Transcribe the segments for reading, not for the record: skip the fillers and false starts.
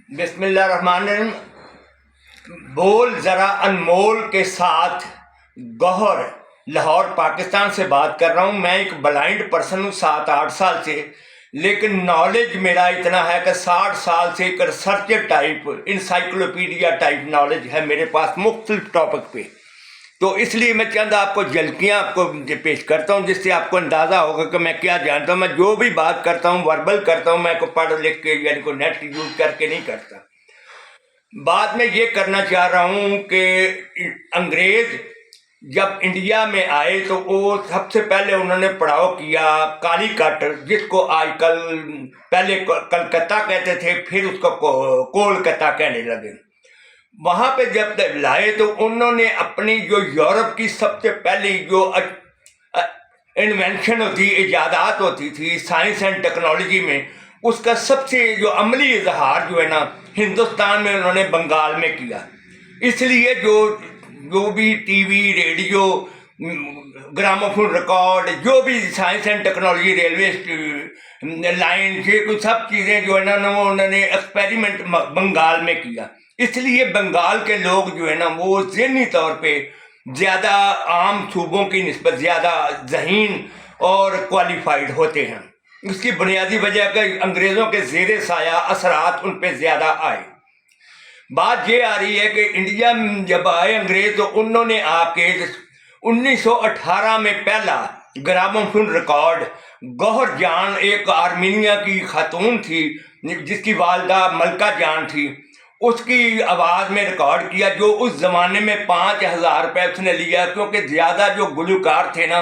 بسم اللہ الرحمن الرحیم۔ بول ذرا انمول کے ساتھ گوہر، لاہور پاکستان سے بات کر رہا ہوں۔ میں ایک بلائنڈ پرسن ہوں 7-8 سال سے، لیکن نالج میرا اتنا ہے کہ 60 سال سے ایک researcher type, encyclopaedia type knowledge ہے میرے پاس مختلف ٹاپک پہ۔ تو اس لیے میں چند آپ کو جھلکیاں آپ کو پیش کرتا ہوں جس سے آپ کو اندازہ ہوگا کہ میں کیا جانتا ہوں۔ میں جو بھی بات کرتا ہوں وربل کرتا ہوں، میں کو پڑھ لکھ کے یعنی کو نیٹ یوز کر کے نہیں کرتا۔ بعد میں یہ کرنا چاہ رہا ہوں کہ انگریز جب انڈیا میں آئے تو وہ سب سے پہلے انہوں نے پڑاؤ کیا کالی کٹ، جس کو آج کل پہلے کلکتہ کہتے تھے، پھر اس کو کولکتہ کہنے لگے۔ وہاں پہ جب لائے تو انہوں نے اپنی جو یورپ کی سب سے پہلی جو انوینشن ہوتی، ایجادات ہوتی تھی سائنس اینڈ ٹیکنالوجی میں، اس کا سب سے جو عملی اظہار جو ہے نا ہندوستان میں انہوں نے بنگال میں کیا۔ اس لیے جو بھی T V, radio, gramophone record, جو بھی science and technology, railway line, یہ سب چیزیں جو ہے نا انہوں نے ایکسپیریمنٹ بنگال میں کیا۔ اس لیے بنگال کے لوگ جو ہے نا وہ ذہنی طور پہ زیادہ عام صوبوں کی نسبت زیادہ ذہین اور کوالیفائڈ ہوتے ہیں۔ اس کی بنیادی وجہ کہ انگریزوں کے زیر سایہ اثرات ان پہ زیادہ آئے۔ بات یہ آ رہی ہے کہ انڈیا جب آئے انگریز تو انہوں نے آ کے 1918 میں پہلا گراموفون ریکارڈ گوہر جان، ایک آرمینیا کی خاتون تھی جس کی والدہ ملکہ جان تھی، اس کی آواز میں ریکارڈ کیا، جو اس زمانے میں 5000 روپے اس نے لیا، کیونکہ زیادہ جو گلوکار تھے نا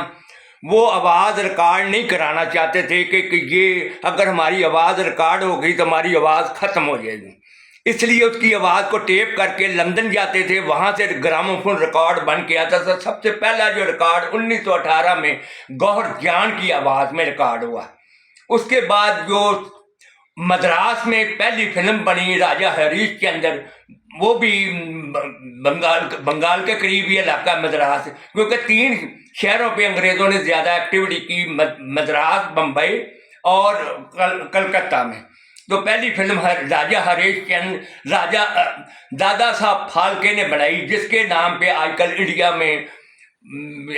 وہ آواز ریکارڈ نہیں کرانا چاہتے تھے کہ یہ اگر ہماری آواز ریکارڈ ہو گئی تو ہماری آواز ختم ہو جائے گی۔ اس لیے اس کی آواز کو ٹیپ کر کے لندن جاتے تھے، وہاں سے گراموفون ریکارڈ بن کے آتا تھا۔ سب سے پہلا جو ریکارڈ 1918 میں گوہر جان کی آواز میں ریکارڈ ہوا۔ اس کے بعد جو مدراس میں پہلی فلم بنی راجہ ہریش چندر، وہ بھی بنگال کے قریب ہی علاقہ مدراس، کیونکہ 3 شہروں پہ انگریزوں نے زیادہ ایکٹیویٹی کی، مدراس، بمبئی اور کلکتہ میں۔ تو پہلی فلم راجہ ہریش چندر راجہ دادا صاحب پھالکے نے بنائی، جس کے نام پہ آج کل انڈیا میں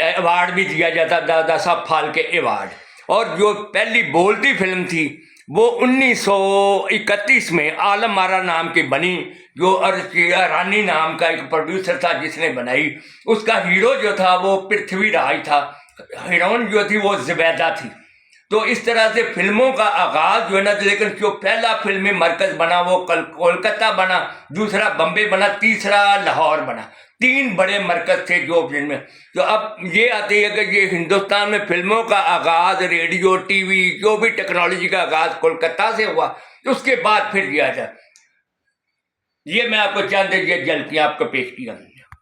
ایوارڈ بھی دیا جاتا، دادا صاحب پھالکے ایوارڈ۔ اور جو پہلی بولتی فلم تھی وہ 1931 میں عالم آرا نام کی بنی، جو رانی نام کا ایک پروڈیوسر تھا جس نے بنائی۔ اس کا ہیرو جو تھا وہ پرتھوی راج تھا، ہیروئن جو تھی وہ زبیدہ تھی۔ تو اس طرح سے فلموں کا آغاز جو ہے نا، لیکن جو پہلا فلمی مرکز بنا وہ کولکتہ بنا، دوسرا بمبے بنا، تیسرا لاہور بنا۔ 3 بڑے مرکز تھے جو فلمیں۔ تو اب یہ آتی ہے کہ یہ ہندوستان میں فلموں کا آغاز، ریڈیو، ٹی وی، جو بھی ٹیکنالوجی کا آغاز کولکتہ سے ہوا، اس کے بعد پھر کیا تھا۔ یہ میں آپ کو چند جھلکیاں آپ کو پیش کیا۔